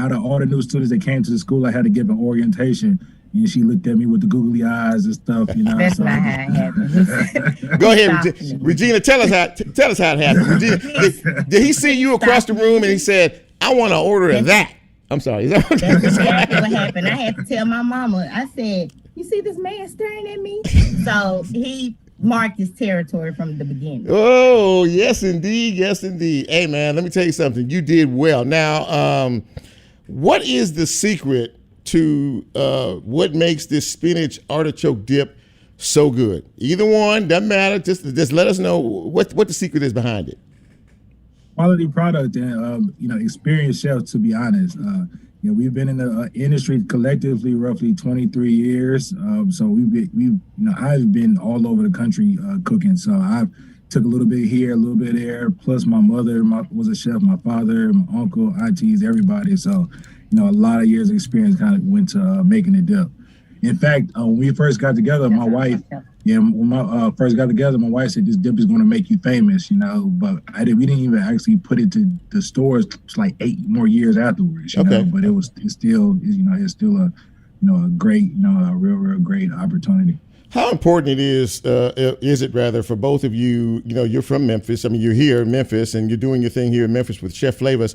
out of all the new students that came to the school, I had to give an orientation. And she looked at me with the googly eyes and stuff, you know. That's not how it happened. Go ahead, Regina. Tell us how it happened. Regina, did he see you across the room and he said, "I want to order that"? I'm sorry. That's exactly what happened. I had to tell my mama. I said, "You see this man staring at me?" So he marked his territory from the beginning. Oh, yes, indeed. Yes, indeed. Hey, man, let me tell you something. You did well. Now, what is the secret to what makes this spinach artichoke dip so good? Either one, doesn't matter. Just let us know what the secret is behind it. Quality product and experienced chefs. To be honest, we've been in the industry collectively roughly 23 years. So I've been all over the country cooking. So I've took a little bit here, a little bit there. Plus, my mother was a chef. My father, my uncle, aunties, everybody. So a lot of years of experience kind of went to making the dip. In fact, when we first got together, my wife said, "This dip is going to make you famous," but we didn't even actually put it to the stores. It's like 8 more years afterwards, but it's still a great, a real great opportunity. How important is it rather for both of you? You're from Memphis. I mean, you're here in Memphis and you're doing your thing here in Memphis with Chef Flavors.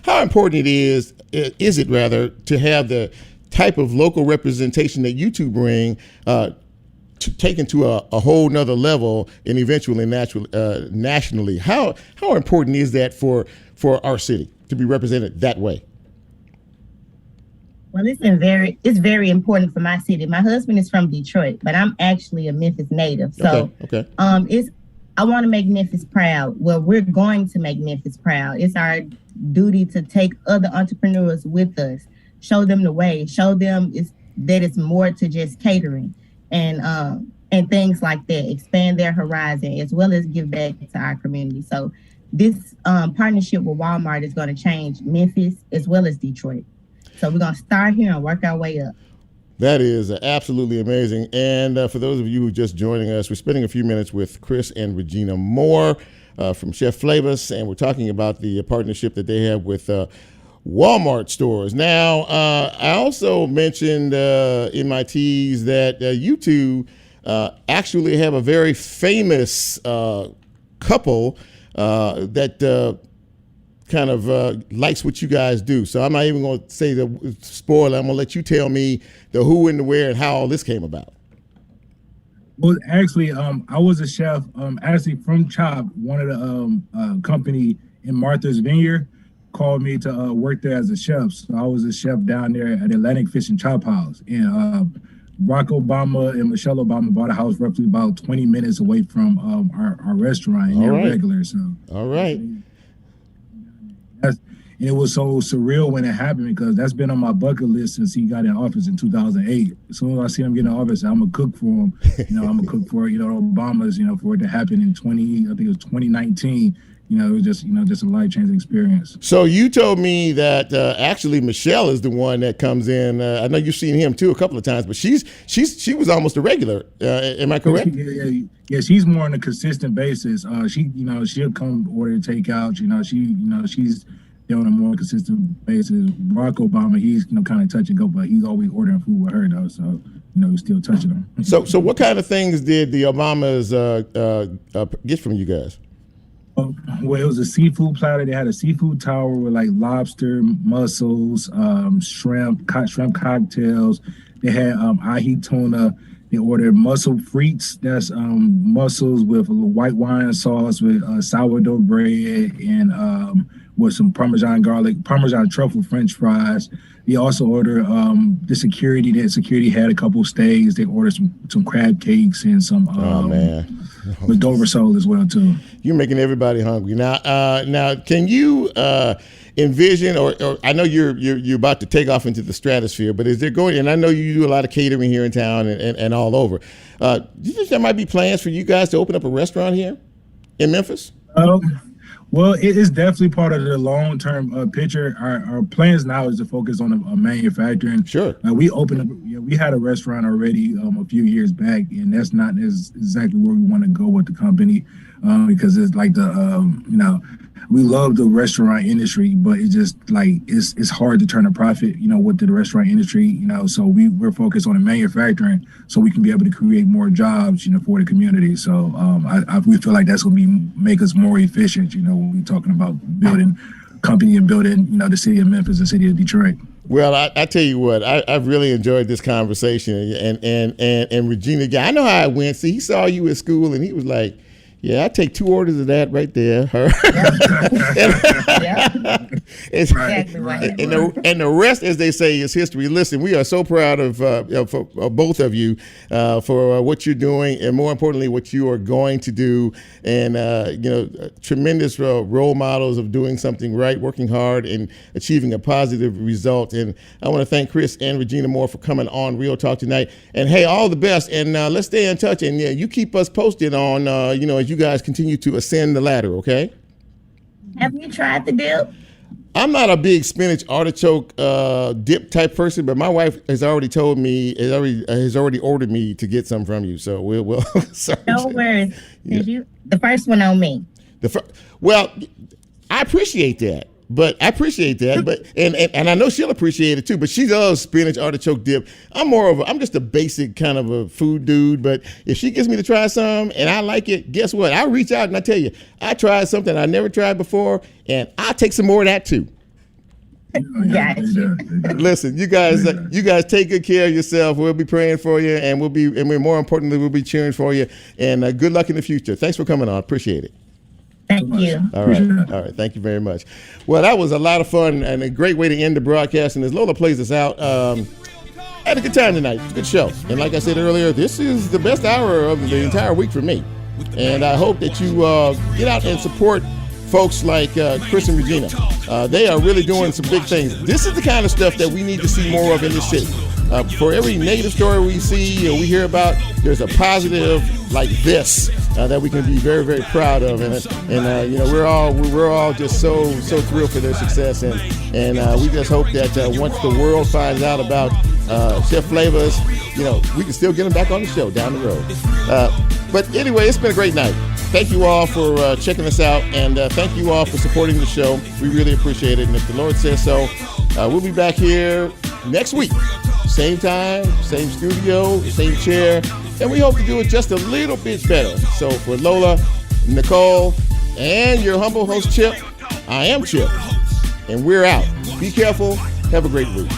How important is it rather to have the type of local representation that you two bring taken to a whole nother level and eventually nationally? How important is that for our city to be represented that way? Well, it's very important for my city. My husband is from Detroit, but I'm actually a Memphis native. So okay. I want to make Memphis proud. Well, we're going to make Memphis proud. It's our duty to take other entrepreneurs with us, show them the way, show them that it's more to just catering and things like that, expand their horizon as well as give back to our community. So this partnership with Walmart is going to change Memphis as well as Detroit. So we're going to start here and work our way up. That is absolutely amazing. And for those of you who are just joining us, we're spending a few minutes with Chris and Regina Moore from Chef Flavors, and we're talking about the partnership that they have with Walmart stores. Now, I also mentioned in my tease that you two actually have a very famous couple that kind of likes what you guys do. So I'm not even going to say the spoiler. I'm going to let you tell me the who and the where and how all this came about. Well, actually, I was a chef, actually from CHOP, one of the company in Martha's Vineyard called me to work there as a chef. So I was a chef down there at Atlantic Fish and Chop House. And Barack Obama and Michelle Obama bought a house roughly about 20 minutes away from our restaurant, and they're regular. So all right. And it was so surreal when it happened because that's been on my bucket list since he got in office in 2008. As soon as I see him get in office, I'm gonna cook for him. I'm gonna cook for Obama's. For it to happen in 2019. It was just a life-changing experience. So you told me that actually Michelle is the one that comes in. I know you've seen him too a couple of times, but she was almost a regular. Am I correct? Yeah, she's more on a consistent basis. She'll come order takeout. She's on a more consistent basis. Barack Obama, he's kind of touch and go, but he's always ordering food with her though. So he's still touching them. So what kind of things did the Obamas get from you guys? Well, it was a seafood platter. They had a seafood tower with like lobster, mussels, shrimp cocktails. They had ahi tuna. They ordered mussel frites. That's mussels with a little white wine sauce with sourdough bread and with some Parmesan truffle French fries. They also ordered the security. The security had a couple steaks. They ordered some crab cakes and some with Dover sole as well too. You're making everybody hungry now. Can you envision, or I know you're about to take off into the stratosphere, but is there going? And I know you do a lot of catering here in town and all over. Do you think there might be plans for you guys to open up a restaurant here in Memphis? Well, it is definitely part of the long-term picture. Our plans now is to focus on manufacturing. Sure. We opened up. We had a restaurant already a few years back, and that's not exactly where we want to go with the company, because it's like we love the restaurant industry, but it's just like it's hard to turn a profit, with the restaurant industry, So we're focused on the manufacturing, so we can be able to create more jobs, for the community. So we feel like that's going to make us more efficient, when we're talking about building company and building, the city of Memphis, the city of Detroit. Well, I tell you what, I've really enjoyed this conversation, and Regina, I know how it went. See, he saw you at school, and he was like, yeah, I take 2 orders of that right there. And the rest, as they say, is history. Listen, we are so proud of both of you for what you're doing, and more importantly, what you are going to do. And tremendous role models of doing something right, working hard, and achieving a positive result. And I want to thank Chris and Regina Moore for coming on Real Talk tonight. And hey, all the best. And let's stay in touch. And you keep us posted on as you guys continue to ascend the ladder, okay? Have you tried the dip? I'm not a big spinach artichoke dip type person, but my wife has already told me, has already ordered me to get some from you. So we'll sorry. No worries. Yeah. The first one on me. Well, I appreciate that. But and I know she'll appreciate it too. But she loves spinach artichoke dip. I'm just a basic kind of a food dude. But if she gets me to try some and I like it, guess what? I'll reach out and I tell you, I tried something I never tried before, and I'll take some more of that too. Gotcha. Listen, you guys take good care of yourself. We'll be praying for you, and more importantly, we'll be cheering for you. And good luck in the future. Thanks for coming on. Appreciate it. Thank you. All right. Thank you very much. Well, that was a lot of fun and a great way to end the broadcast. And as Lola plays us out, I had a good time tonight. Good show. And like I said earlier, this is the best hour of the entire week for me. And I hope that you get out and support folks like Chris and Regina. They are really doing some big things. This is the kind of stuff that we need to see more of in this city. For every negative story we see or we hear about, there's a positive like this that we can be very, very proud of, and we're all just so thrilled for their success, and we just hope that once the world finds out about Chef Flavors, we can still get them back on the show down the road. But anyway, it's been a great night. Thank you all for checking us out, and thank you all for supporting the show. We really appreciate it, and if the Lord says so, we'll be back here next week. Same time, same studio, same chair, and we hope to do it just a little bit better. So for Lola, Nicole, and your humble host, Chip, I am Chip, and we're out. Be careful. Have a great week.